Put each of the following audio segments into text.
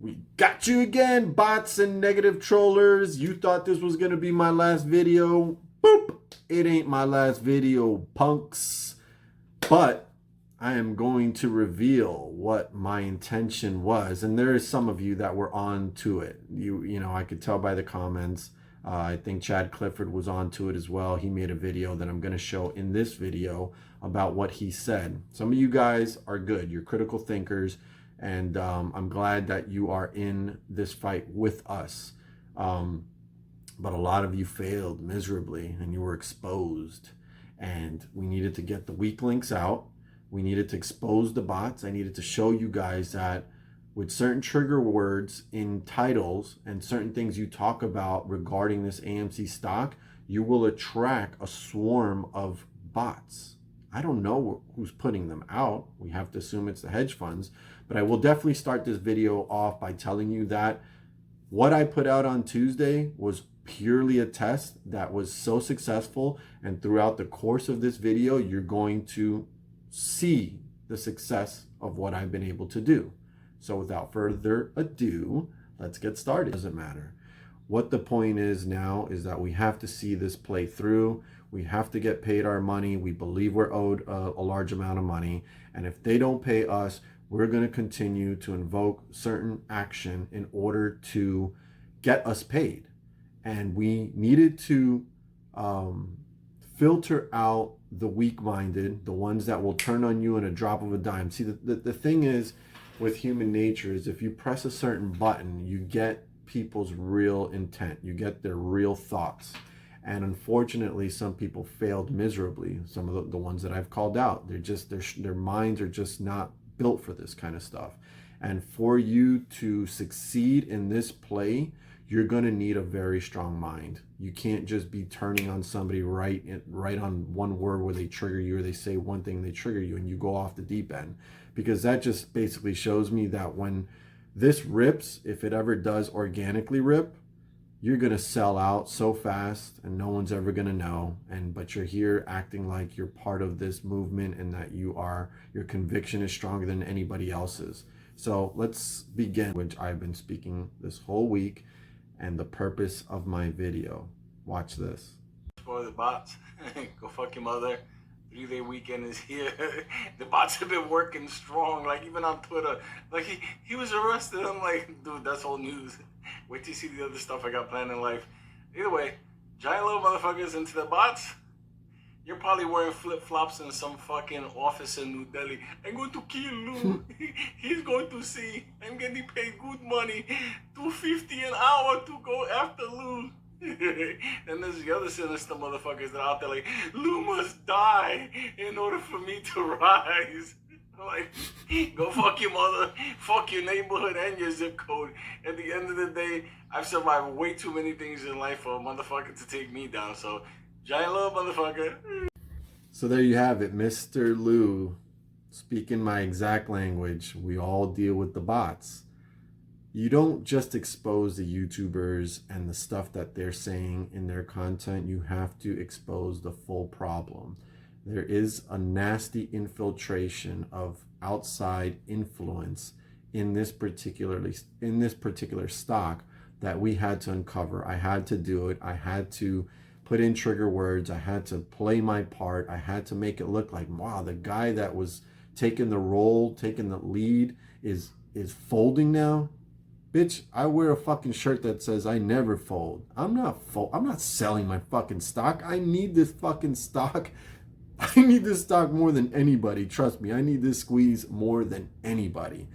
We got you again, bots and negative trollers. You thought this was going to be my last video. Boop! It ain't my last video, punks. But I am going to reveal what my intention was. And there is some of you that were on to it. You know, I could tell by the comments. I think Chad Clifford was on to it as well. He made a video that I'm going to show in this video about what he said. Some of you guys are good. You're critical thinkers. And I'm glad that you are in this fight with us. But a lot of you failed miserably and you were exposed. And we needed to get the weak links out. We needed to expose the bots. I needed to show you guys that with certain trigger words in titles and certain things you talk about regarding this AMC stock, you will attract a swarm of bots. I don't know who's putting them out. We have to assume it's the hedge funds. But I will definitely start this video off by telling you that what I put out on Tuesday was purely a test that was so successful. And throughout the course of this video, you're going to see the success of what I've been able to do. So without further ado, let's get started. It doesn't matter. What the point is now is that we have to see this play through. We have to get paid our money. We believe we're owed a large amount of money. And if they don't pay us, we're going to continue to invoke certain action in order to get us paid. And we needed to filter out the weak-minded, the ones that will turn on you in a drop of a dime. See, the thing is with human nature is if you press a certain button, you get people's real intent. You get their real thoughts. And unfortunately, some people failed miserably. Some of the ones that I've called out, their minds are just not built for this kind of stuff. And for you to succeed in this play, you're going to need a very strong mind. You can't just be turning on somebody right on one word where they trigger you, or they say one thing, they trigger you, and you go off the deep end. Because that just basically shows me that when this rips, if it ever does organically rip, you're going to sell out so fast and no one's ever going to know. But you're here acting like you're part of this movement and that your conviction is stronger than anybody else's. So let's begin, which I've been speaking this whole week, and the purpose of my video. Watch this. For the bots, go fuck your mother. 3-day weekend is here. The bots have been working strong, like even on Twitter. Like he was arrested. I'm like, dude, that's old news. Wait till you see the other stuff I got planned in life. Either way, giant little motherfuckers into the bots. You're probably wearing flip-flops in some fucking office in New Delhi. I'm going to kill Lou. He's going to see. I'm getting paid good money, $250 an hour to go after Lou. And there's the other sinister motherfuckers that are out there like, Lou must die in order for me to rise. I'm like, go fuck your mother, fuck your neighborhood and your zip code. At the end of the day, I've survived way too many things in life for a motherfucker to take me down. So, giant little motherfucker. So there you have it, Mr. Lou, speaking my exact language. We all deal with the bots. You don't just expose the YouTubers and the stuff that they're saying in their content. You have to expose the full problem. There is a nasty infiltration of outside influence in this particular stock that we had to uncover. I had to do it. I had to put in trigger words. I had to play my part. I had to make it look like, wow, the guy that was taking the role, taking the lead is folding now. Bitch, I wear a fucking shirt that says I never fold. I'm not selling my fucking stock. I need this fucking stock. I need this stock more than anybody. Trust me, I need this squeeze more than anybody.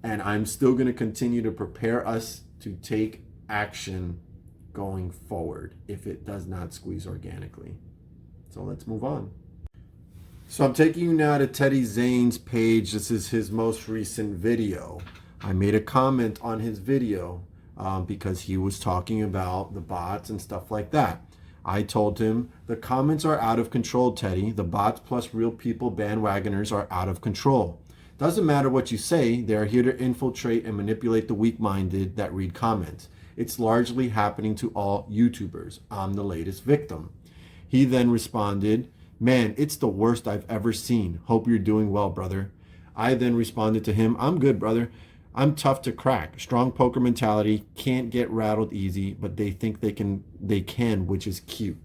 And I'm still going to continue to prepare us to take action going forward if it does not squeeze organically. So let's move on. So I'm taking you now to Teddy Zane's page. This is his most recent video. I made a comment on his video because he was talking about the bots and stuff like that. I told him, the comments are out of control, Teddy. The bots plus real people bandwagoners are out of control. Doesn't matter what you say, they're here to infiltrate and manipulate the weak-minded that read comments. It's largely happening to all YouTubers. I'm the latest victim. He then responded, man, it's the worst I've ever seen. Hope you're doing well, brother. I then responded to him, I'm good, brother. I'm tough to crack. Strong poker mentality, can't get rattled easy, but they think they can, which is cute.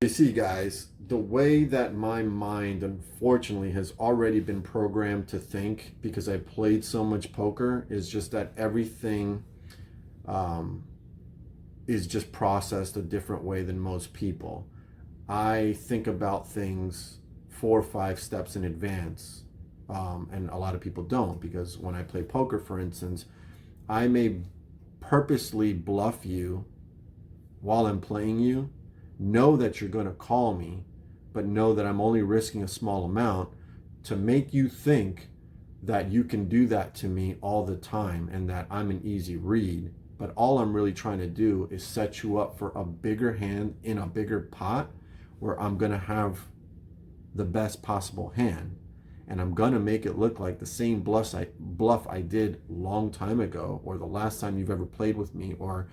You see, guys, the way that my mind, unfortunately, has already been programmed to think because I played so much poker is just that everything is just processed a different way than most people. I think about things 4 or 5 steps in advance. And a lot of people don't, because when I play poker, for instance, I may purposely bluff you while I'm playing you, know that you're going to call me, but know that I'm only risking a small amount to make you think that you can do that to me all the time and that I'm an easy read. But all I'm really trying to do is set you up for a bigger hand in a bigger pot where I'm going to have the best possible hand. And I'm going to make it look like the same bluff I did long time ago, or the last time you've ever played with me, or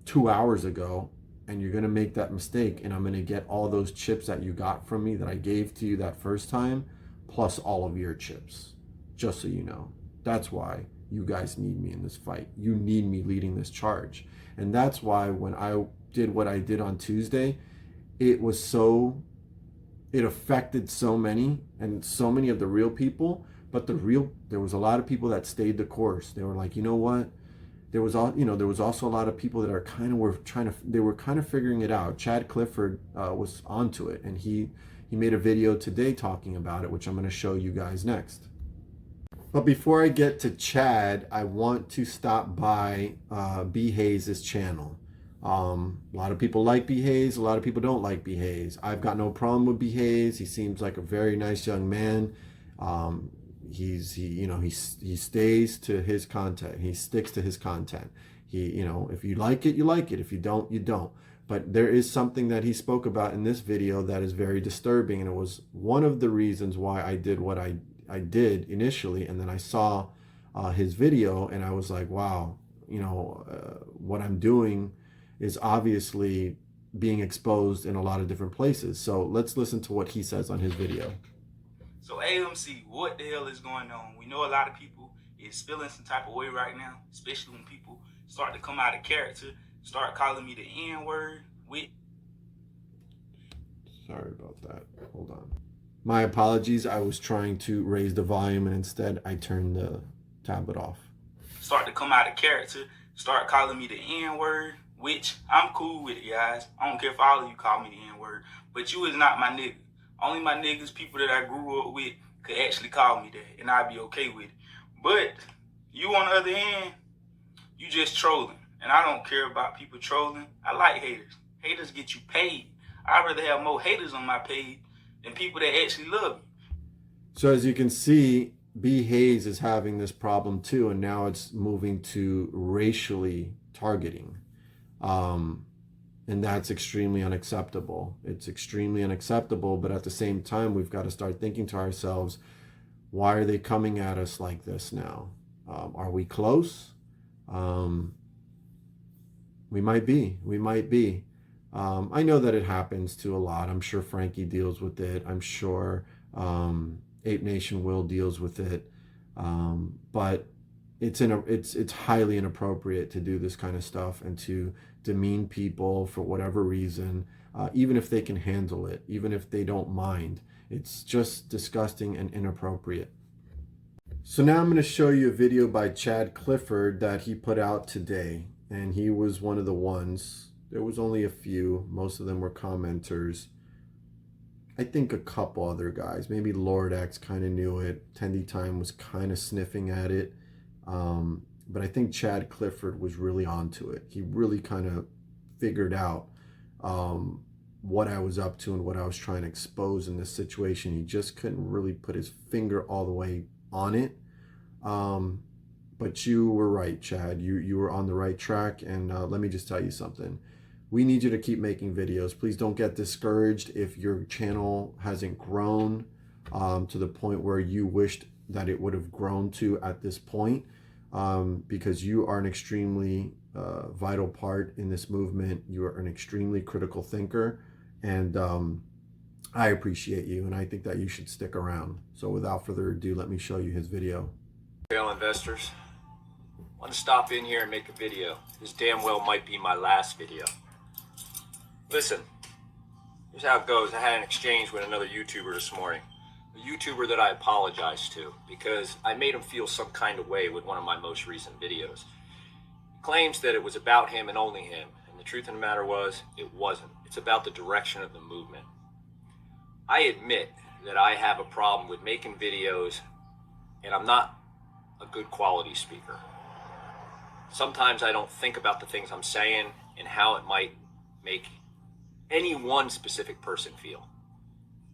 2 hours ago. And you're going to make that mistake. And I'm going to get all those chips that you got from me that I gave to you that first time, plus all of your chips. Just so you know. That's why you guys need me in this fight. You need me leading this charge. And that's why when I did what I did on Tuesday, it affected so many, and so many of the real people, but there was a lot of people that stayed the course. They were like, you know what? There was also a lot of people that are they were kind of figuring it out. Chad Clifford was onto it, and he made a video today talking about it, which I'm going to show you guys next. But before I get to Chad, I want to stop by B Hayes' channel. A lot of people like B Hayes, a lot of people don't like B Hayes. I've got no problem with B Hayes. He seems like a very nice young man. He stays to his content. He sticks to his content. If you like it, you like it. If you don't, you don't. But there is something that he spoke about in this video that is very disturbing, and it was one of the reasons why I did what I did initially. And then I saw his video, and I was like, wow, what I'm doing is obviously being exposed in a lot of different places. So let's listen to what he says on his video. So AMC, what the hell is going on? We know a lot of people is feeling some type of way right now, especially when people start to come out of character, start calling me the N-word. Sorry about that. Hold on. My apologies. I was trying to raise the volume, and instead I turned the tablet off. Start to come out of character, start calling me the N-word, which I'm cool with it, guys. I don't care if all of you call me the N-word, but you is not my nigga. Only my niggas, people that I grew up with, could actually call me that, and I'd be okay with it. But you, on the other hand, you just trolling, and I don't care about people trolling. I like haters. Haters get you paid. I'd rather have more haters on my page than people that actually love me. So as you can see, B Hayes is having this problem too, and now it's moving to racially targeting. And that's extremely unacceptable. It's extremely unacceptable, but at the same time, we've got to start thinking to ourselves, why are they coming at us like this now? Are we close? We might be. I know that it happens to a lot. I'm sure Frankie deals with it. I'm sure Ape Nation Will deals with it. But it's highly inappropriate to do this kind of stuff and to demean people for whatever reason, even if they can handle it, even if they don't mind. It's just disgusting and inappropriate. So now I'm going to show you a video by Chad Clifford that he put out today, and he was one of the ones. There was only a few. Most of them were commenters. I think a couple other guys, maybe Lord X kind of knew it. Tendy Time was kind of sniffing at it. But I think Chad Clifford was really onto it. He really kind of figured out what I was up to and what I was trying to expose in this situation. He just couldn't really put his finger all the way on it. But you were right, Chad. You were on the right track. And let me just tell you something. We need you to keep making videos. Please don't get discouraged if your channel hasn't grown to the point where you wished that it would have grown to at this point, because you are an extremely vital part in this movement. You are an extremely critical thinker, and I appreciate you, and I think that you should stick around. So without further ado, let me show you his video. Retail investors, I want to stop in here and make a video. This damn well might be my last video. Listen, here's how it goes. I had an exchange with another YouTuber this morning. A YouTuber that I apologized to because I made him feel some kind of way with one of my most recent videos. He claims that it was about him and only him, and the truth of the matter was, it wasn't. It's about the direction of the movement. I admit that I have a problem with making videos, and I'm not a good quality speaker. Sometimes I don't think about the things I'm saying and how it might make any one specific person feel.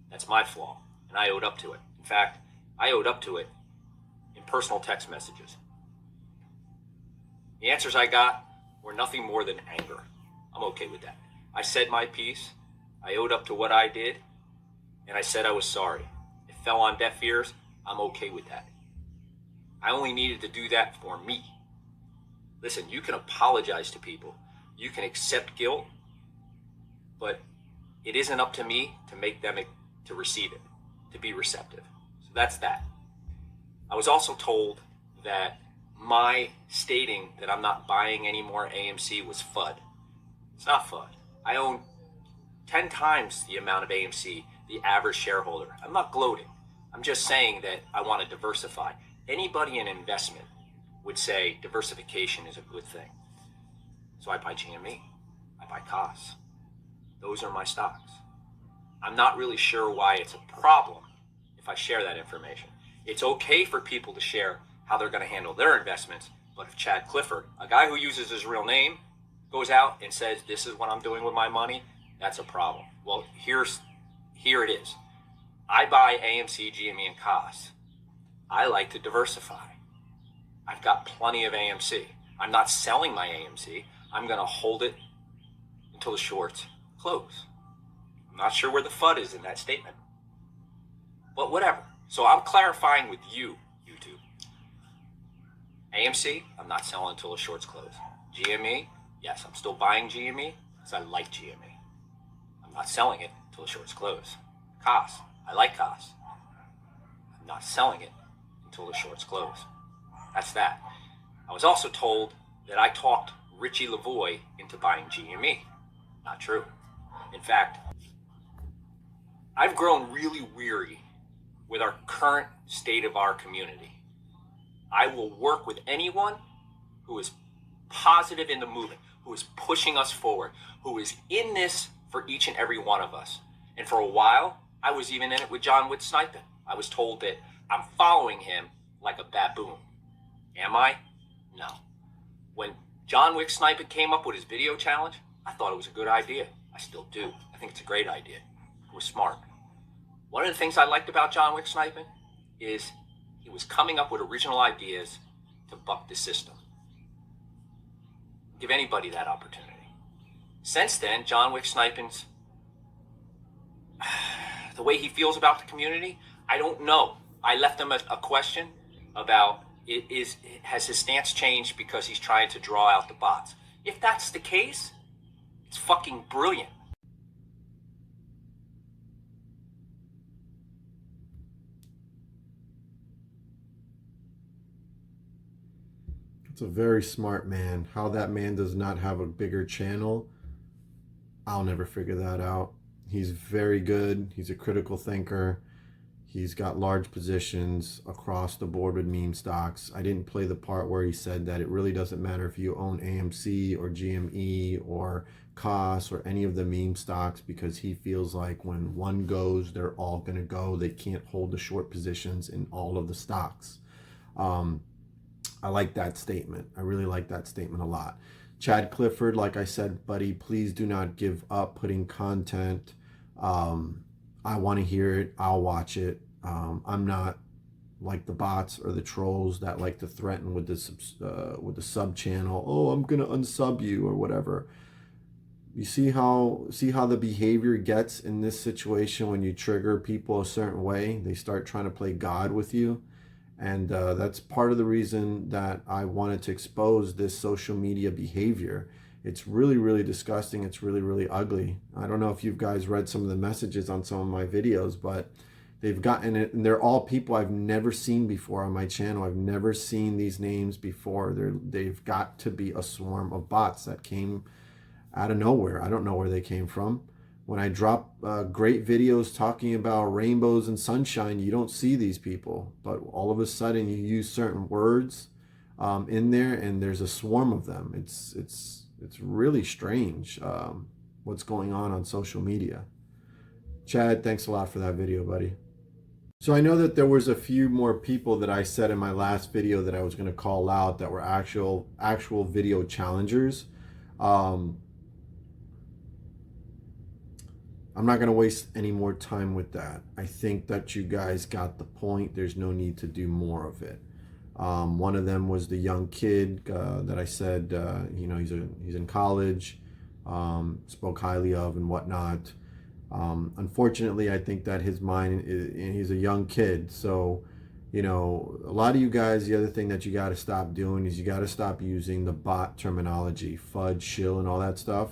That's my flaw, and I owed up to it. In fact, I owed up to it in personal text messages. The answers I got were nothing more than anger. I'm okay with that. I said my piece, I owed up to what I did, and I said I was sorry. It fell on deaf ears, I'm okay with that. I only needed to do that for me. Listen, you can apologize to people, you can accept guilt, but it isn't up to me to make them to receive it, to be receptive. So that's that. I was also told that my stating that I'm not buying any more AMC was FUD. It's not FUD. I own 10 times the amount of AMC the average shareholder. I'm not gloating. I'm just saying that I want to diversify. Anybody in investment would say diversification is a good thing. So I buy GME, I buy COS. Those are my stocks. I'm not really sure why it's a problem if I share that information. It's okay for people to share how they're going to handle their investments, but if Chad Clifford, a guy who uses his real name, goes out and says, this is what I'm doing with my money, that's a problem. Well, here it is. I buy AMC, GME, and COS. I like to diversify. I've got plenty of AMC. I'm not selling my AMC. I'm going to hold it until the shorts close. I'm not sure where the FUD is in that statement. But whatever. So I'm clarifying with you, YouTube. AMC, I'm not selling until the shorts close. GME, yes, I'm still buying GME because I like GME. I'm not selling it until the shorts close. COS, I like COS. I'm not selling it until the shorts close. That's that. I was also told that I talked Richie Lavoie into buying GME. Not true. In fact, I've grown really weary with our current state of our community. I will work with anyone who is positive in the movement, who is pushing us forward, who is in this for each and every one of us. And for a while, I was even in it with JohnWickSnipin'. I was told that I'm following him like a baboon. Am I? No. When JohnWickSnipin' came up with his video challenge, I thought it was a good idea. I still do. I think it's a great idea. It was smart. One of the things I liked about JohnWickSnipin' is he was coming up with original ideas to buck the system. Give anybody that opportunity. Since then, JohnWickSnipin's, the way he feels about the community, I don't know. I left him a question about has his stance changed because he's trying to draw out the bots. If that's the case, it's fucking brilliant. It's a very smart man. How that man does not have a bigger channel, I'll never figure that out. He's very good. He's a critical thinker. He's got large positions across the board with meme stocks. I didn't play the part where he said that it really doesn't matter if you own AMC or GME or COS or any of the meme stocks, because he feels like when one goes, they're all going to go. They can't hold the short positions in all of the stocks. I like that statement. I really like that statement a lot. Chad Clifford, like I said, buddy, please do not give up putting content. I want to hear it. I'll watch it. I'm not like the bots or the trolls that like to threaten with the sub channel. Oh, I'm gonna unsub you or whatever. You see how the behavior gets in this situation when you trigger people a certain way. They start trying to play God with you. And that's part of the reason that I wanted to expose this social media behavior. It's really, really disgusting. It's really, really ugly. I don't know if you guys read some of the messages on some of my videos, but They've gotten it, and they're all people I've never seen before on my channel. I've never seen these names before. They've got to be a swarm of bots that came out of nowhere. I don't know where they came from. When I drop great videos talking about rainbows and sunshine, you don't see these people. But all of a sudden, you use certain words in there, and there's a swarm of them. It's really strange what's going on social media. Chad, thanks a lot for that video, buddy. So I know that there was a few more people that I said in my last video that I was going to call out that were actual video challengers. I'm not going to waste any more time with that. I think that you guys got the point. There's no need to do more of it. One of them was the young kid that I said, you know, he's in college, spoke highly of and whatnot. Unfortunately, I think that his mind is, he's a young kid. So, you know, a lot of you guys, the other thing that you got to stop doing is you got to stop using the bot terminology, FUD, shill, and all that stuff.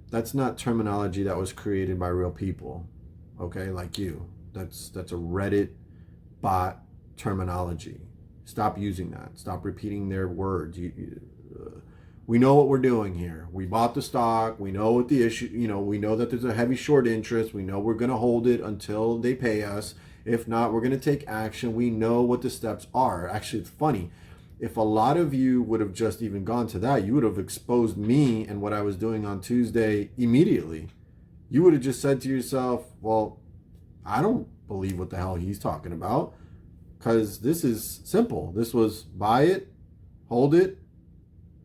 That's not terminology that was created by real people, okay, like you. That's a Reddit bot terminology. Stop using that. Stop repeating their words. We know what we're doing here. We bought the stock. We know what the issue, you know, we know that there's a heavy short interest. We know we're going to hold it until they pay us. If not, we're going to take action. We know what the steps are. Actually, it's funny. If a lot of you would have just even gone to that, you would have exposed me and what I was doing on Tuesday immediately. You would have just said to yourself, well, I don't believe what the hell he's talking about, because this is simple. This was buy it, hold it.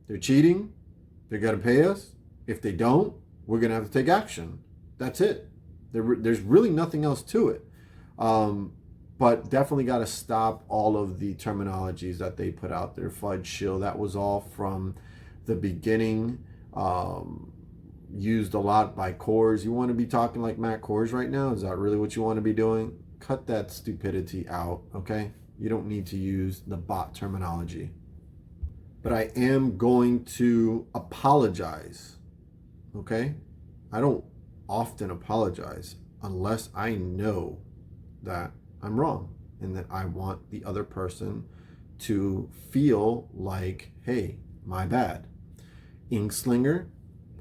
They're cheating. They're going to pay us. If they don't, we're going to have to take action. That's it. There's really nothing else to it. But definitely got to stop all of the terminologies that they put out there. FUD, shill, that was all from the beginning. Used a lot by Coors. You want to be talking like Matt Coors right now? Is that really what you want to be doing? Cut that stupidity out, okay? You don't need to use the bot terminology. But I am going to apologize, okay? I don't often apologize unless I know that I'm wrong and that I want the other person to feel like, hey, my bad. Inkslinger,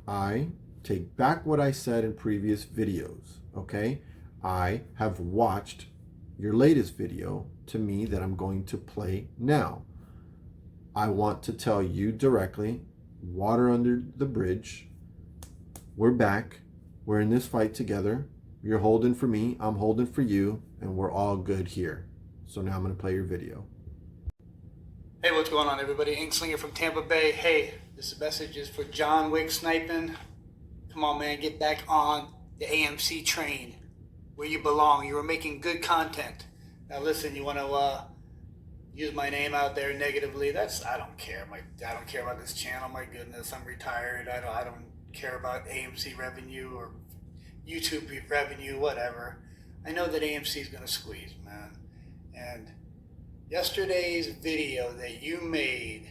I take back what I said in previous videos, okay? I have watched your latest video to me that I'm going to play now. I want to tell you directly, water under the bridge. We're back. We're in this fight together. You're holding for me, I'm holding for you, and we're all good here. So now I'm going to play your video. Hey, what's going on, everybody? Inkslinger from Tampa Bay. Hey, this message is for JohnWickSnipin'. Come on, man, get back on the AMC train where you belong. You were making good content. Now listen, you want to use my name out there negatively? I don't care. I don't care about this channel. My goodness, I'm retired. I don't care about AMC revenue or YouTube revenue, whatever. I know that AMC is going to squeeze, man. And yesterday's video that you made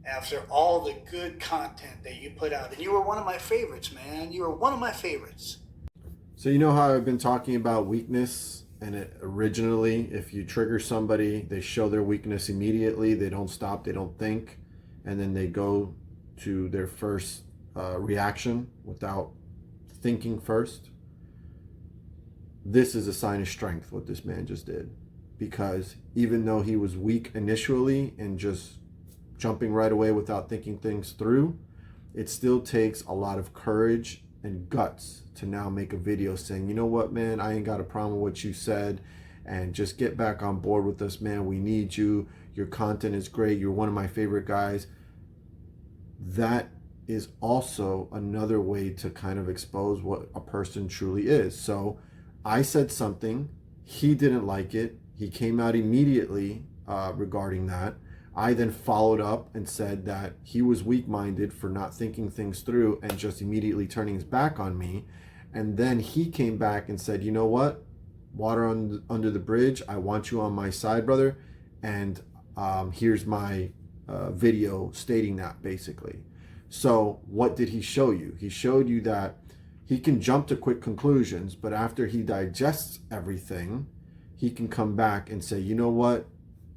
after all the good content that you put out, and you were one of my favorites, man. You were one of my favorites. So you know how I've been talking about weakness, and originally, if you trigger somebody, they show their weakness immediately. They don't stop, they don't think, and then they go to their first reaction without thinking first. This is a sign of strength, what this man just did, because even though he was weak initially and just jumping right away without thinking things through, it still takes a lot of courage and guts to now make a video saying, you know what, man, I ain't got a problem with what you said, and just get back on board with us, man. We need you. Your content is great. You're one of my favorite guys. That is also another way to kind of expose what a person truly is. So I said something, he didn't like it. He came out immediately regarding that. I then followed up and said that he was weak-minded for not thinking things through and just immediately turning his back on me. And then he came back and said, you know what? Water under the bridge. I want you on my side, brother. And here's my video stating that, basically. So what did he show you? He showed you that he can jump to quick conclusions, but after he digests everything, he can come back and say, you know what?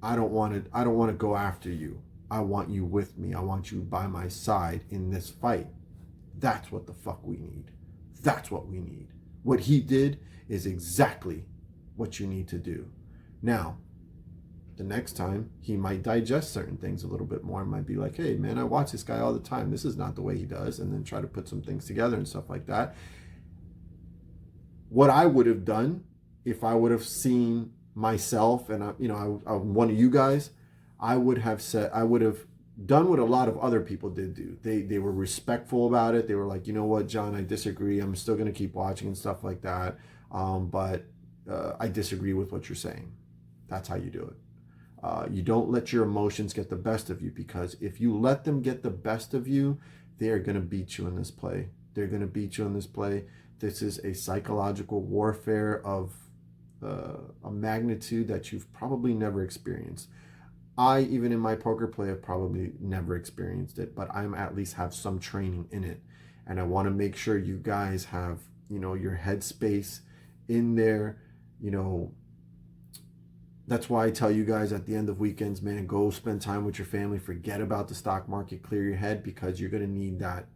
I don't want to go after you. I want you with me. I want you by my side in this fight. That's what the fuck we need. That's what we need. What he did is exactly what you need to do. Now, the next time he might digest certain things a little bit more. Might be like, hey man, I watch this guy all the time. This is not the way he does. And then try to put some things together and stuff like that. What I would have done if I would have seen myself and I'm one of you guys, I would have done what a lot of other people did do. They were respectful about it. They were like, you know what, John, I disagree. I'm still going to keep watching and stuff like that. But I disagree with what you're saying. That's how you do it. You don't let your emotions get the best of you, because if you let them get the best of you, they are going to beat you in this play. They're going to beat you in this play. This is a psychological warfare of a magnitude that you've probably never experienced. I, even in my poker play, have probably never experienced it, but I'm at least have some training in it. And I want to make sure you guys have, your headspace in there. That's why I tell you guys at the end of weekends, man, go spend time with your family. Forget about the stock market. Clear your head, because you're going to need that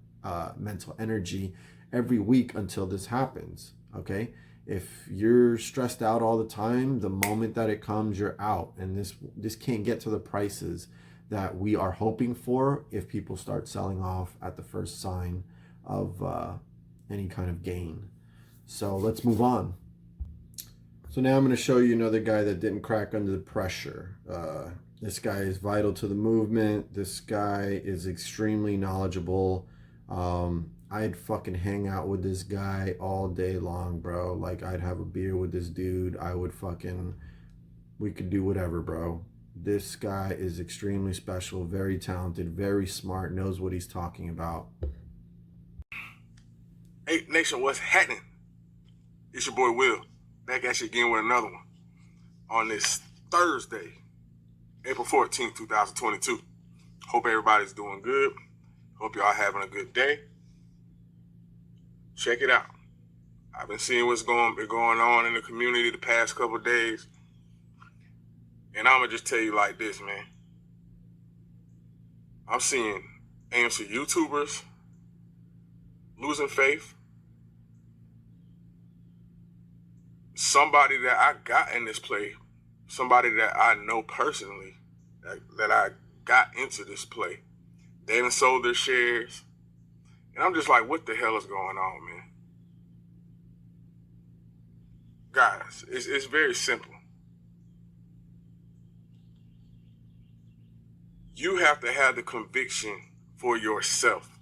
mental energy every week until this happens. Okay? If you're stressed out all the time, the moment that it comes, you're out. And this can't get to the prices that we are hoping for if people start selling off at the first sign of any kind of gain. So let's move on. So now I'm going to show you another guy that didn't crack under the pressure. This guy is vital to the movement. This guy is extremely knowledgeable. I'd fucking hang out with this guy all day long, bro. Like, I'd have a beer with this dude. We could do whatever, bro. This guy is extremely special, very talented, very smart, knows what he's talking about. Hey, Nation, what's happening? It's your boy Will, back at you again with another one on this Thursday, April 14th, 2022. Hope everybody's doing good. Hope y'all having a good day. Check it out. I've been seeing what's been going on in the community the past couple of days. And I'm going to just tell you like this, man. I'm seeing AMC YouTubers losing faith. Somebody that I got in this play, somebody that I know personally, that I got into this play, they haven't sold their shares. And I'm just like, what the hell is going on, man? Guys, it's very simple. You have to have the conviction for yourself.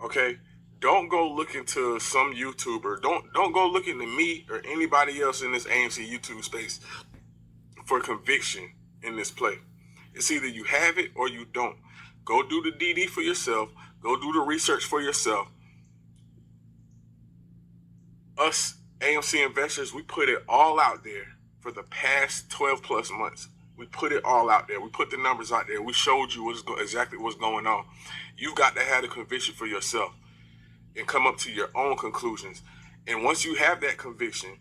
Okay? Don't go looking to some YouTuber. Don't go looking to me or anybody else in this AMC YouTube space for conviction in this play. It's either you have it or you don't. Go do the DD for yourself. Go do the research for yourself. Us AMC investors, we put it all out there for the past 12 plus months. We put it all out there. We put the numbers out there. We showed you exactly what's going on. You've got to have the conviction for yourself and come up to your own conclusions. And once you have that conviction,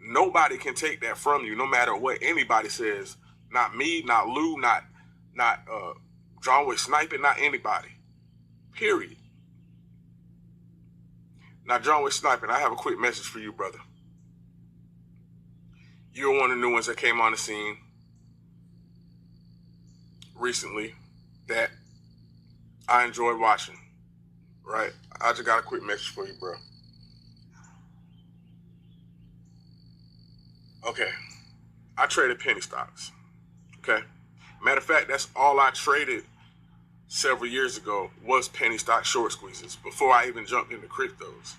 nobody can take that from you, no matter what anybody says. Not me, not Lou, not JohnWickSnipin', not anybody. Period. Now, JohnWickSnipin', I have a quick message for you, brother. You're one of the new ones that came on the scene recently that I enjoyed watching, right? I just got a quick message for you, bro. Okay. I traded penny stocks. Okay. Matter of fact, that's all I traded several years ago was penny stock short squeezes before I even jumped into cryptos.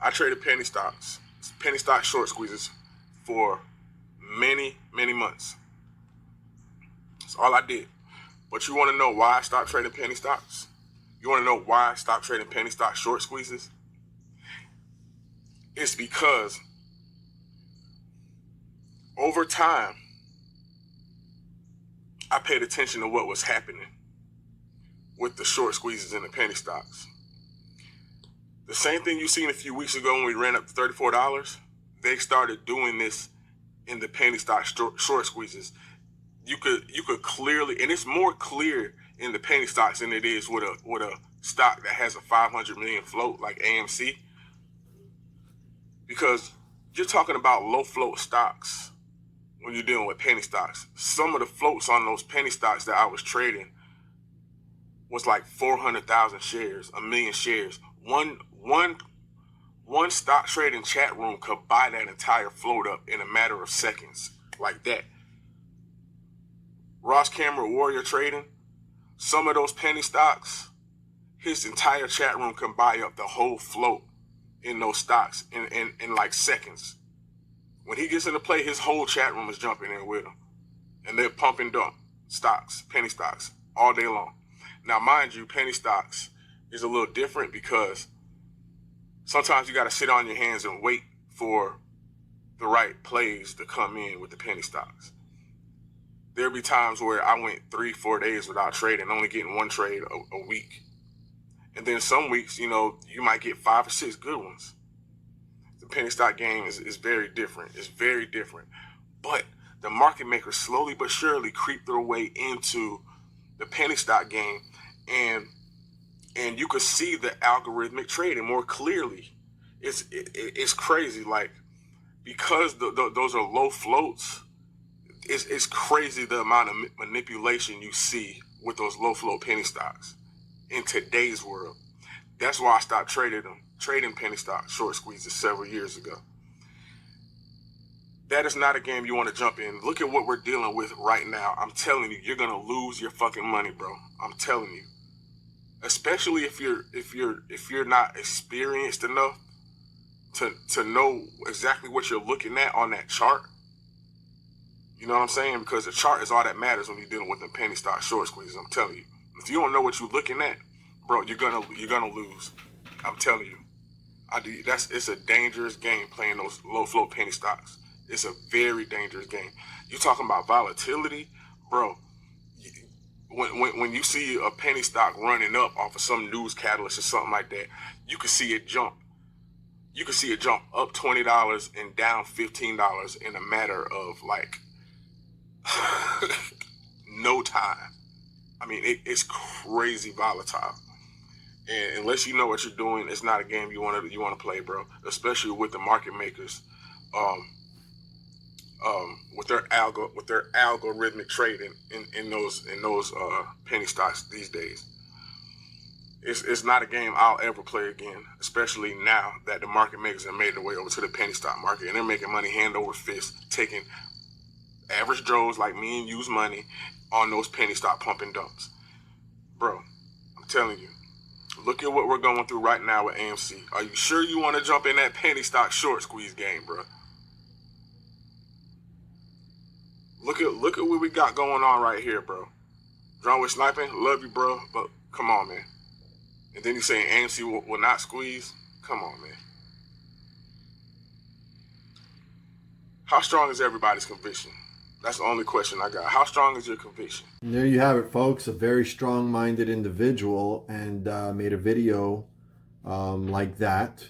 I traded penny stock short squeezes for many, many months. That's all I did. But you want to know why I stopped trading penny stocks? You want to know why I stopped trading penny stock short squeezes? It's because over time, I paid attention to what was happening with the short squeezes and the penny stocks. The same thing you seen a few weeks ago when we ran up to $34, they started doing this in the penny stock short squeezes, you could clearly, and it's more clear in the penny stocks than it is with a stock that has a 500 million float like AMC, because you're talking about low float stocks when you're dealing with penny stocks. Some of the floats on those penny stocks that I was trading was like 400,000 shares, 1 million shares. One stock trading chat room could buy that entire float up in a matter of seconds, like that. Ross Cameron Warrior Trading, some of those penny stocks, his entire chat room can buy up the whole float in those stocks in like seconds. When he gets into play, his whole chat room is jumping in with him. And they're pump and dump stocks, penny stocks, all day long. Now, mind you, penny stocks is a little different because sometimes you got to sit on your hands and wait for the right plays to come in with the penny stocks. There'll be times where I went 3-4 days without trading, only getting one trade a week. And then some weeks, you know, you might get 5 or 6 good ones. The penny stock game is very different. It's very different. But the market makers slowly but surely creep their way into the penny stock game, and you could see the algorithmic trading more clearly. It's crazy, like, because those are low floats. It's crazy the amount of manipulation you see with those low float penny stocks in today's world. That's why I stopped trading penny stock short squeezes several years ago. That is not a game you want to jump in. Look at what we're dealing with right now. I'm telling you, you're gonna lose your fucking money, bro. I'm telling you. Especially if you're not experienced enough to know exactly what you're looking at on that chart. You know what I'm saying? Because the chart is all that matters when you're dealing with the penny stock short squeezes. I'm telling you. If you don't know what you're looking at, bro, you're gonna lose. I'm telling you. It's a dangerous game playing those low float penny stocks. It's a very dangerous game. You talking about volatility, bro? When you see a penny stock running up off of some news catalyst or something like that, you can see it jump. You can see it jump up $20 and down $15 in a matter of like no time. I mean, it's crazy volatile. And unless you know what you're doing, it's not a game you want to play, bro. Especially with the market makers, with their algorithmic trading in those penny stocks these days. It's not a game I'll ever play again, especially now that the market makers have made their way over to the penny stock market and they're making money hand over fist, taking average Joes like me and you's money on those penny stock pump and dumps. Bro, I'm telling you, look at what we're going through right now with AMC. Are you sure you want to jump in that penny stock short squeeze game, bro? Look at what we got going on right here, bro. JohnWickSnipin, love you, bro, but come on, man. And then you saying AMC will not squeeze? Come on, man. How strong is everybody's conviction? That's the only question I got. How strong is your conviction? And there you have it, folks. A very strong-minded individual, and made a video like that,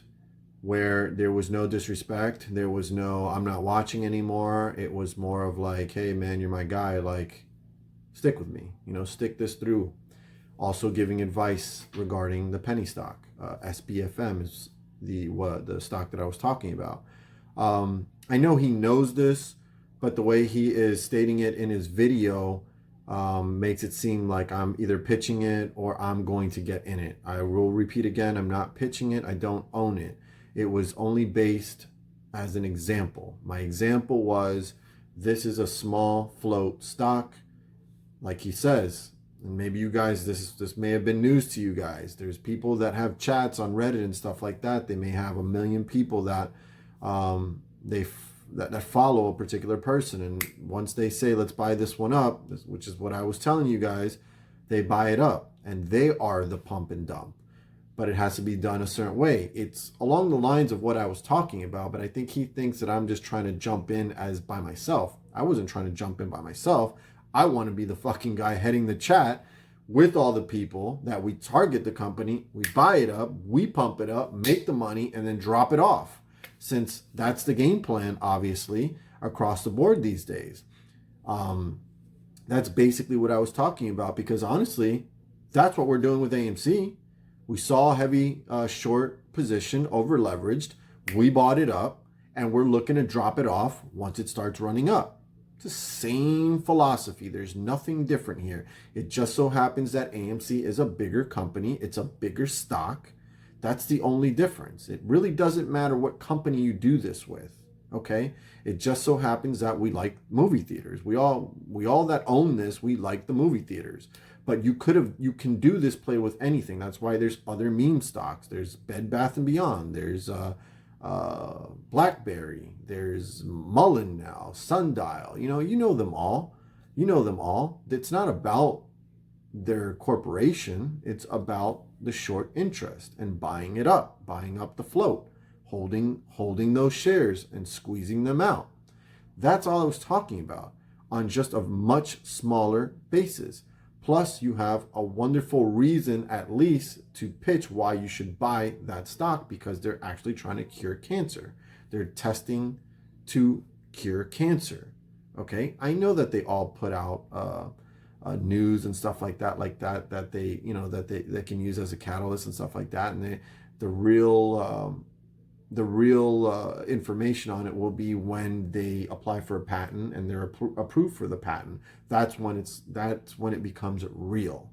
where there was no disrespect. There was no, I'm not watching anymore. It was more of like, hey, man, you're my guy. Like, stick with me. You know, stick this through. Also giving advice regarding the penny stock. SBFM is the stock that I was talking about. I know he knows this, but the way he is stating it in his video makes it seem like I'm either pitching it or I'm going to get in it. I will repeat again, I'm not pitching it. I don't own it. It was only based as an example. My example was, this is a small float stock, like he says. And maybe you guys, this may have been news to you guys. There's people that have chats on Reddit and stuff like that. They may have 1 million people that that follow a particular person, and once they say, let's buy this one up, which is what I was telling you guys, they buy it up, and they are the pump and dump. But it has to be done a certain way. It's along the lines of what I was talking about, but I think he thinks that I'm just trying to jump in as by myself. I wasn't trying to jump in by myself. I want to be the fucking guy heading the chat with all the people that we target the company, we buy it up, we pump it up, make the money, and then drop it off. since that's the game plan, obviously, across the board these days. That's basically what I was talking about, because honestly, that's what we're doing with AMC. We saw a heavy short position, over leveraged. We bought it up, and we're looking to drop it off once it starts running up. It's the same philosophy. There's nothing different here. It just so happens that AMC is a bigger company. It's a bigger stock. That's the only difference. It really doesn't matter what company you do this with, okay? It just so happens that we like movie theaters. We all that own this, we like the movie theaters. But you can do this play with anything. That's why there's other meme stocks. There's Bed Bath & Beyond. There's BlackBerry. There's Mullen now, Sundial. You know them all. You know them all. It's not about their corporation. It's about the short interest and buying it up, buying up the float, holding those shares and squeezing them out. That's all I was talking about, on just a much smaller basis. Plus, you have a wonderful reason, at least, to pitch why you should buy that stock, because they're actually trying to cure cancer. They're testing to cure cancer. Okay, I know that they all put out news and stuff like that they they can use as a catalyst and stuff like that, and the real information on it will be when they apply for a patent and they're approved for the patent. That's when it becomes real.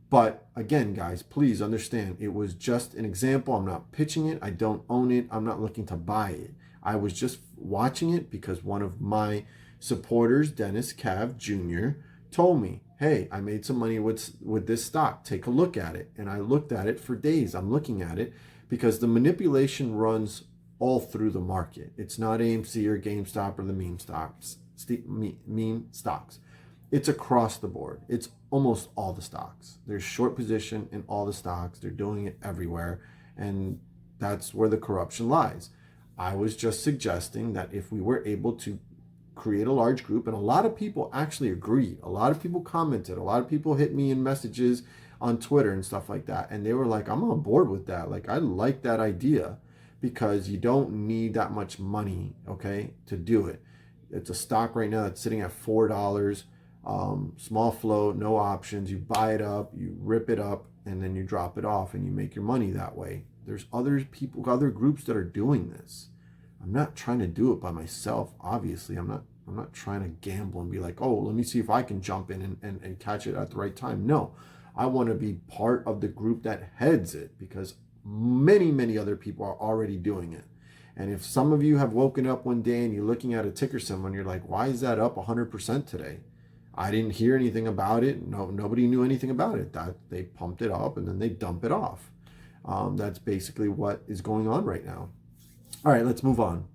But again, guys, please understand, it was just an example. I'm not pitching it. I don't own it. I'm not looking to buy it. I was just watching it because one of my supporters, Dennis Cav Jr., told me, hey, I made some money with this stock. Take a look at it. And I looked at it for days. I'm looking at it because the manipulation runs all through the market. It's not AMC or GameStop or the meme stocks. It's across the board. It's almost all the stocks. There's short position in all the stocks. They're doing it everywhere. And that's where the corruption lies. I was just suggesting that if we were able to create a large group, and a lot of people actually agreed. A lot of people commented. A lot of people hit me in messages on Twitter and stuff like that. And they were like, I'm on board with that. Like, I like that idea, because you don't need that much money, okay, to do it. It's a stock right now that's sitting at $4, small float, no options. You buy it up, you rip it up, and then you drop it off, and you make your money that way. There's other people, other groups that are doing this. I'm not trying to do it by myself, obviously. I'm not trying to gamble and be like, oh, let me see if I can jump in and catch it at the right time. No, I want to be part of the group that heads it, because many other people are already doing it. And if some of you have woken up one day and you're looking at a ticker symbol and you're like, why is that up 100% today? I didn't hear anything about it. Nobody knew anything about it. That they pumped it up and then they dump it off. That's basically what is going on right now. All right, let's move on.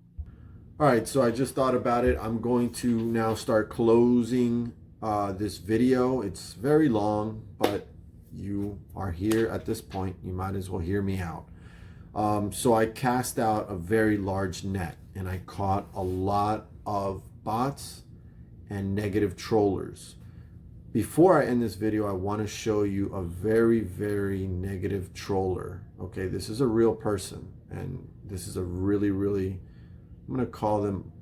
All right, so I just thought about it. I'm going to now start closing this video. It's very long, but you are here at this point. You might as well hear me out. So I cast out a very large net, and I caught a lot of bots and negative trollers. Before I end this video, I want to show you a very negative troller. Okay, this is a real person, and this is a really, I'm going to call them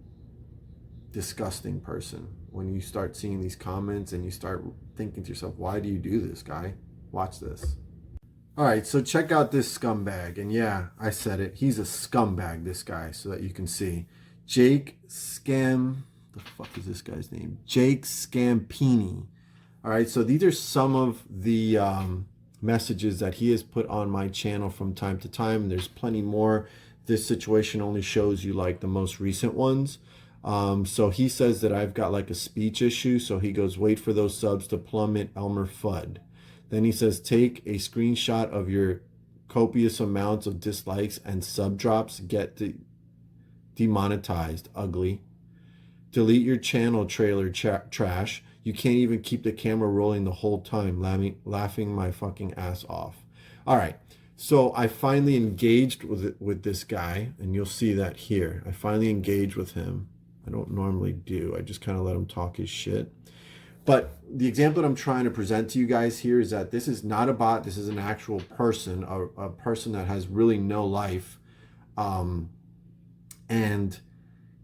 disgusting person. When you start seeing these comments and you start thinking to yourself, why do you do this, guy? Watch this. All right, so check out this scumbag. And yeah, I said it. He's a scumbag, this guy, so that you can see. Jake the fuck is this guy's name? Jake Scampini. All right, so these are some of the messages that he has put on my channel from time to time. There's plenty more. This situation only shows you like the most recent ones. So he says that I've got like a speech issue. So he goes, wait for those subs to plummet, Elmer Fudd. Then he says, take a screenshot of your copious amounts of dislikes and sub drops. Get demonetized, ugly. Delete your channel, trailer trash. You can't even keep the camera rolling the whole time, laughing my fucking ass off. All right. So I finally engaged with this guy, and you'll see that here. I finally engaged with him. I don't normally do. I just kind of let him talk his shit. But the example that I'm trying to present to you guys here is that this is not a bot. This is an actual person, a person that has really no life. And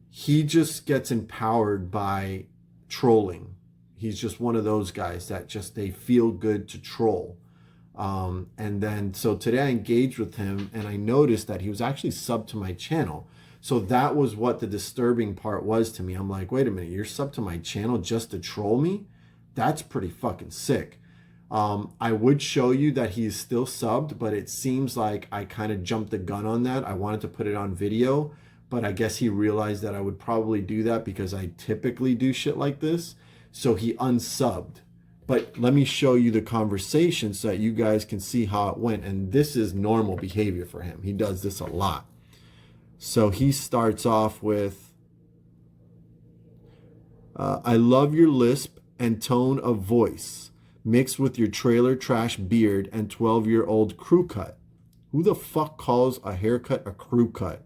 he just gets empowered by trolling. He's just one of those guys that just, they feel good to troll. And then, so today I engaged with him and I noticed that he was actually subbed to my channel. So that was what the disturbing part was to me. I'm like, wait a minute, you're subbed to my channel just to troll me? That's pretty fucking sick. I would show you that he's still subbed, but it seems like I kind of jumped the gun on that. I wanted to put it on video, but I guess he realized that I would probably do that because I typically do shit like this. So he unsubbed. But let me show you the conversation so that you guys can see how it went. And this is normal behavior for him. He does this a lot. So he starts off with, I love your lisp and tone of voice mixed with your trailer trash beard and 12-year-old crew cut. Who the fuck calls a haircut a crew cut?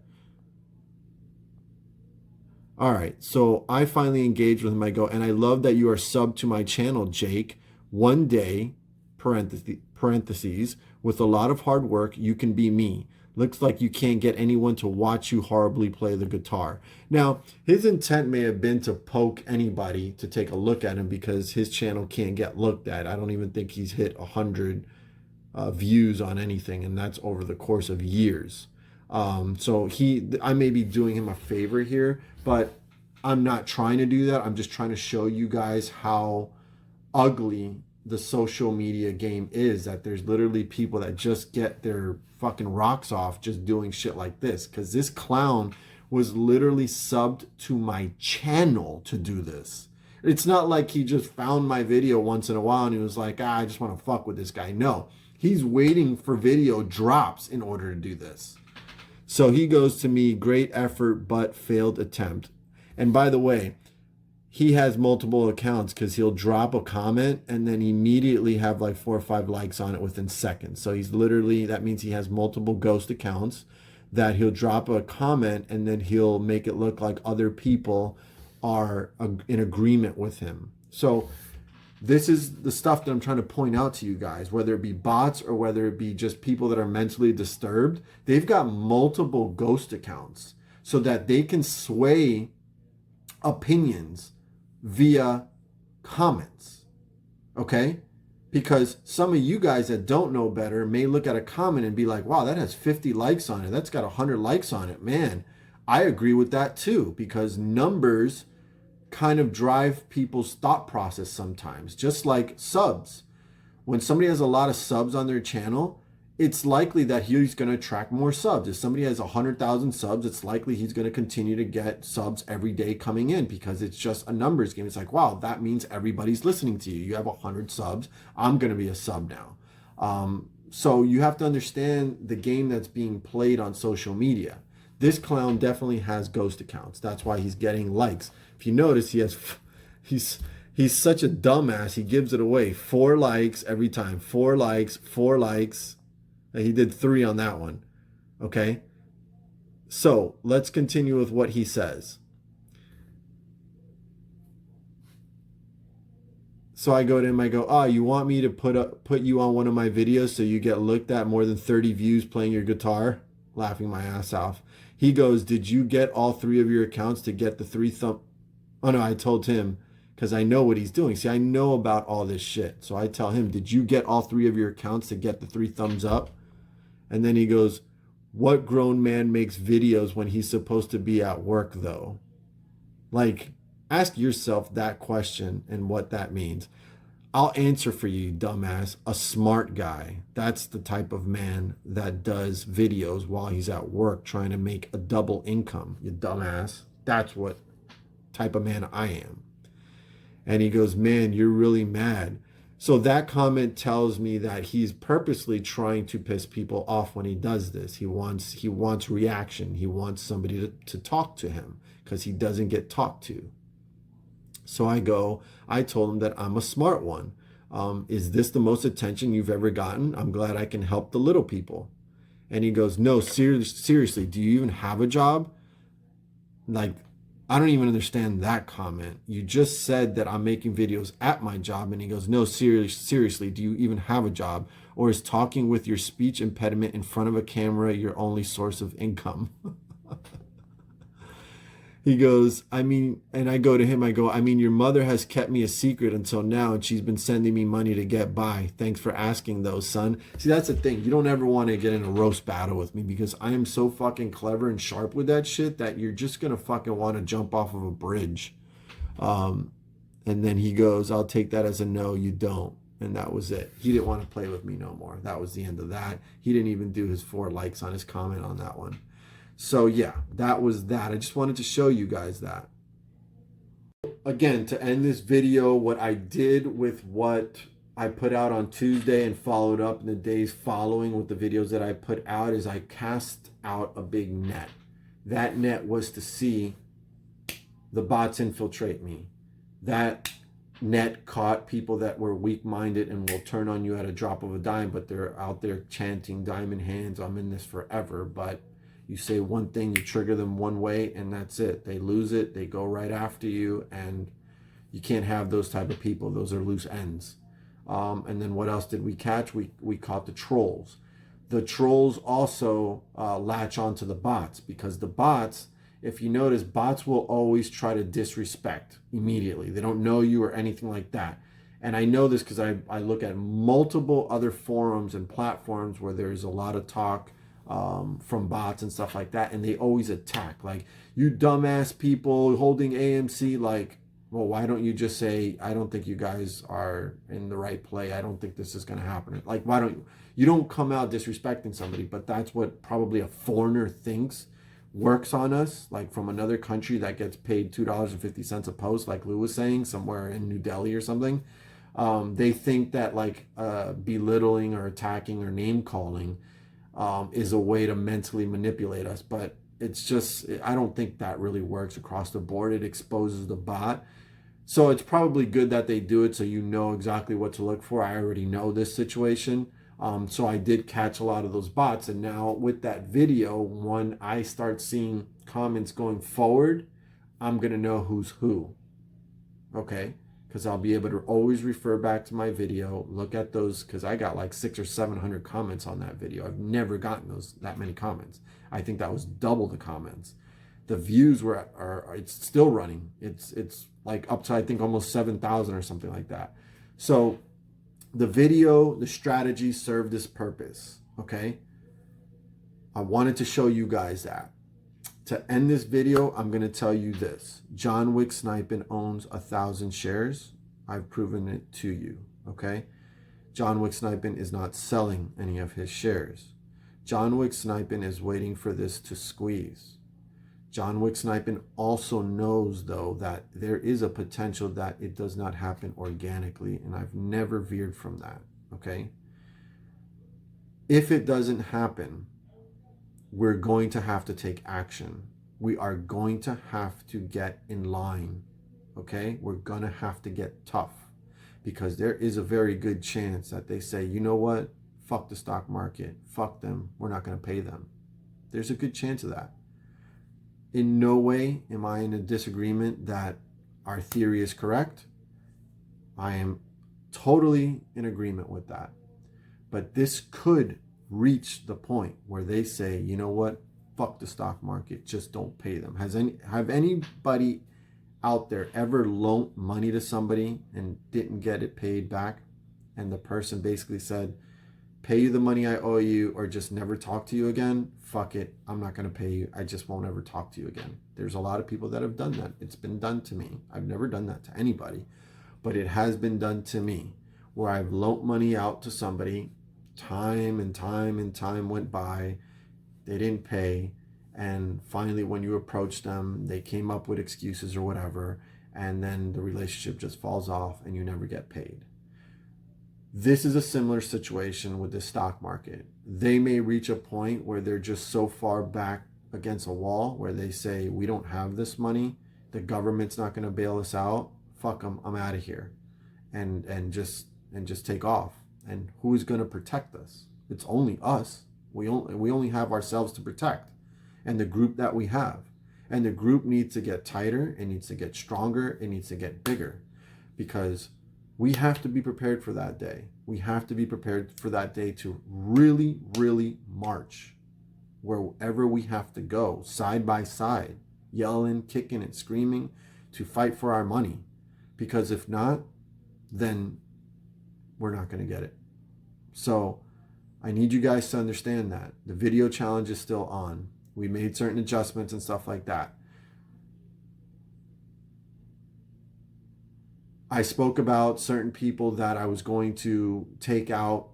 All right, so I finally engaged with him. I go, and I love that you are subbed to my channel, Jake. One day, parentheses, with a lot of hard work, you can be me. Looks like you can't get anyone to watch you horribly play the guitar. Now, his intent may have been to poke anybody to take a look at him because his channel can't get looked at. I don't even think he's hit 100 views on anything, and that's over the course of years. So I may be doing him a favor here, but I'm not trying to do that. I'm just trying to show you guys how ugly the social media game is, that there's literally people that just get their fucking rocks off just doing shit like this. Because this clown was literally subbed to my channel to do this. It's not like he just found my video once in a while and he was like, I just want to fuck with this guy. No, he's waiting for video drops in order to do this. So he goes to me, great effort, but failed attempt. And by the way, he has multiple accounts because he'll drop a comment and then immediately have like 4 or 5 likes on it within seconds. So he's literally, that means he has multiple ghost accounts that he'll drop a comment and then he'll make it look like other people are in agreement with him. So this is the stuff that I'm trying to point out to you guys, whether it be bots or whether it be just people that are mentally disturbed. They've got multiple ghost accounts so that they can sway opinions via comments, okay? Because some of you guys that don't know better may look at a comment and be like, wow, that has 50 likes on it. That's got 100 likes on it. Man, I agree with that too, because numbers kind of drive people's thought process sometimes, just like subs. When somebody has a lot of subs on their channel, it's likely that he's going to attract more subs. If somebody has 100,000 subs, it's likely he's going to continue to get subs every day coming in because it's just a numbers game. It's like, wow, that means everybody's listening to you. You have 100 subs. I'm going to be a sub now. So you have to understand the game that's being played on social media. This clown definitely has ghost accounts. That's why he's getting likes. If you notice, he's such a dumbass. He gives it away. 4 likes every time. 4 likes, 4 likes. He did 3 on that one. Okay. So let's continue with what he says. So I go to him, I go, oh, you want me to put you on one of my videos so you get looked at more than 30 views playing your guitar? Laughing my ass off. He goes, did you get all 3 of your accounts to get the 3 thumb? Oh no, I told him, because I know what he's doing. See, I know about all this shit. So I tell him, did you get all 3 of your accounts to get the 3 thumbs up? And then he goes, what grown man makes videos when he's supposed to be at work though? Like, ask yourself that question and what that means. I'll answer for you, dumbass. A smart guy. That's the type of man that does videos while he's at work trying to make a double income, you dumbass. That's what type of man I am. And he goes, man, you're really mad. So that comment tells me that he's purposely trying to piss people off when he does this. He wants reaction. He wants somebody to talk to him because he doesn't get talked to. So I told him that I'm a smart one. Is this the most attention you've ever gotten? I'm glad I can help the little people. And he goes, no, seriously, do you even have a job? Like, I don't even understand that comment. You just said that I'm making videos at my job. And he goes, no, seriously, do you even have a job? Or is talking with your speech impediment in front of a camera your only source of income? He goes, I mean, and I go to him, I go, I mean, your mother has kept me a secret until now, and she's been sending me money to get by. Thanks for asking, though, son. See, that's the thing. You don't ever want to get in a roast battle with me because I am so fucking clever and sharp with that shit that you're just going to fucking want to jump off of a bridge. And then he goes, I'll take that as a no, you don't. And that was it. He didn't want to play with me no more. That was the end of that. He didn't even do his 4 likes on his comment on that one. So yeah, that was that. I just wanted to show you guys that. Again, to end this video, what I did with what I put out on Tuesday and followed up in the days following with the videos that I put out is I cast out a big net. That net was to see the bots infiltrate me. That net caught people that were weak-minded and will turn on you at a drop of a dime, but they're out there chanting diamond hands, I'm in this forever. But you say one thing, you trigger them one way, and that's it. They lose it, they go right after you, and you can't have those type of people. Those are loose ends. And then what else did we catch? We caught the trolls. The trolls also latch onto the bots, because the bots, if you notice, bots will always try to disrespect immediately. They don't know you or anything like that. And I know this because I look at multiple other forums and platforms where there's a lot of talk from bots and stuff like that, and they always attack, like, you dumbass people holding AMC. Like, well, why don't you just say, I don't think you guys are in the right play, I don't think this is going to happen. Like, why don't you don't come out disrespecting somebody? But that's what probably a foreigner thinks works on us, like from another country that gets paid $2.50 a post, like Lou was saying, somewhere in New Delhi or something. They think that like belittling or attacking or name calling is a way to mentally manipulate us. But it's just, I don't think that really works across the board. It exposes the bot. So it's probably good that they do it so you know exactly what to look for. I already know this situation. So I did catch a lot of those bots. And now with that video, when I start seeing comments going forward, I'm going to know who's who. Okay? Because I'll be able to always refer back to my video, look at those, because I got like 600 or 700 comments on that video. I've never gotten that many comments. I think that was double the comments. The views it's still running. It's like up to, I think, almost 7,000 or something like that. So the video, the strategy served this purpose. Okay. I wanted to show you guys that. To end this video, I'm going to tell you this. JohnWickSnipin owns 1,000 shares. I've proven it to you, okay? JohnWickSnipin is not selling any of his shares. JohnWickSnipin is waiting for this to squeeze. JohnWickSnipin also knows, though, that there is a potential that it does not happen organically, and I've never veered from that, okay? If it doesn't happen, we're going to have to take action. We are going to have to get in line, okay? We're going to have to get tough, because there is a very good chance that they say, you know what? Fuck the stock market. Fuck them. We're not going to pay them. There's a good chance of that. In no way am I in a disagreement that our theory is correct. I am totally in agreement with that. But this could reach the point where they say, you know what, fuck the stock market, just don't pay them. Have anybody out there ever loaned money to somebody and didn't get it paid back, and the person basically said, pay you the money I owe you or just never talk to you again? Fuck it, I'm not going to pay you, I just won't ever talk to you again. There's a lot of people that have done that. It's been done to me. I've never done that to anybody, but it has been done to me, where I've loaned money out to somebody. Time and time went by, they didn't pay, and finally when you approach them, they came up with excuses or whatever, and then the relationship just falls off and you never get paid. This is a similar situation with the stock market. They may reach a point where they're just so far back against a wall where they say, we don't have this money, the government's not going to bail us out, fuck them, I'm out of here, and just take off. And who's going to protect us? It's only us. We only have ourselves to protect, and the group that we have. And the group needs to get tighter, it needs to get stronger, it needs to get bigger, because we have to be prepared for that day. We have to be prepared for that day to really, really march wherever we have to go, side by side. yelling, kicking, and screaming to fight for our money. Because if not, then we're not going to get it. So I need you guys to understand that. The video challenge is still on. We made certain adjustments and stuff like that. I spoke about certain people that I was going to take out.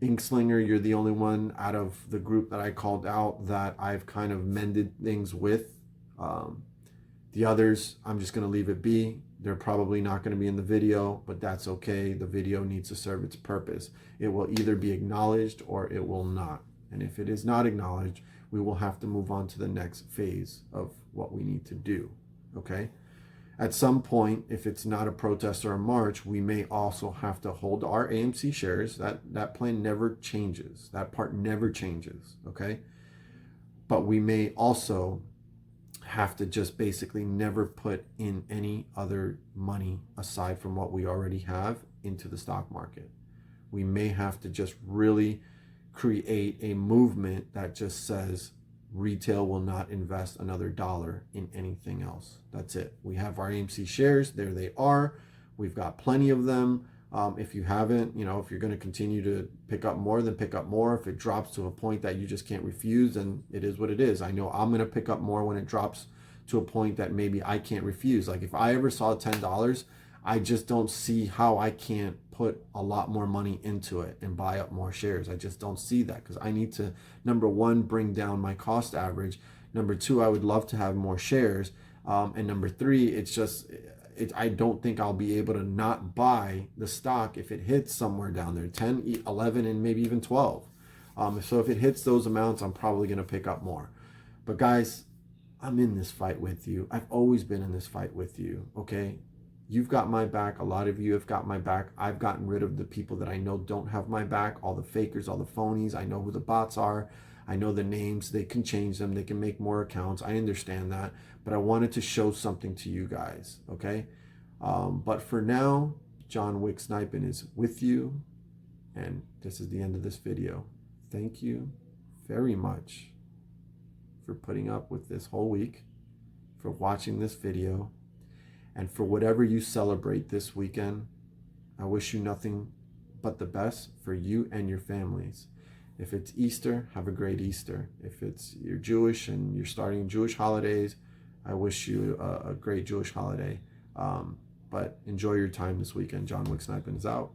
Inkslinger, you're the only one out of the group that I called out that I've kind of mended things with. The others, I'm just going to leave it be. They're probably not going to be in the video, but that's okay. The video needs to serve its purpose. It will either be acknowledged or it will not. And if it is not acknowledged, we will have to move on to the next phase of what we need to do. Okay? At some point, if it's not a protest or a march, we may also have to hold our AMC shares. That plan never changes. That part never changes. Okay? But we may also have to just basically never put in any other money aside from what we already have into the stock market. We may have to just really create a movement that just says retail will not invest another dollar in anything else. That's it. We have our AMC shares. There they are. We've got plenty of them. If you haven't, if you're going to continue to pick up more, then pick up more. If it drops to a point that you just can't refuse, then it is what it is. I know I'm going to pick up more when it drops to a point that maybe I can't refuse. Like if I ever saw $10, I just don't see how I can't put a lot more money into it and buy up more shares. I just don't see that because I need to, number one, bring down my cost average. Number two, I would love to have more shares. And number three, I don't think I'll be able to not buy the stock if it hits somewhere down there, 10, 11, and maybe even 12. So if it hits those amounts, I'm probably going to pick up more. But guys, I'm in this fight with you. I've always been in this fight with you, okay? You've got my back. A lot of you have got my back. I've gotten rid of the people that I know don't have my back, all the fakers, all the phonies. I know who the bots are. I know the names. They can change them. They can make more accounts. I understand that. But I wanted to show something to you guys, okay? But for now, JohnWickSnipin is with you. And this is the end of this video. Thank you very much for putting up with this whole week, for watching this video, and for whatever you celebrate this weekend. I wish you nothing but the best for you and your families. If it's Easter, have a great Easter. If you're Jewish and you're starting Jewish holidays, I wish you a great Jewish holiday. But enjoy your time this weekend. JohnWickSnipin is out.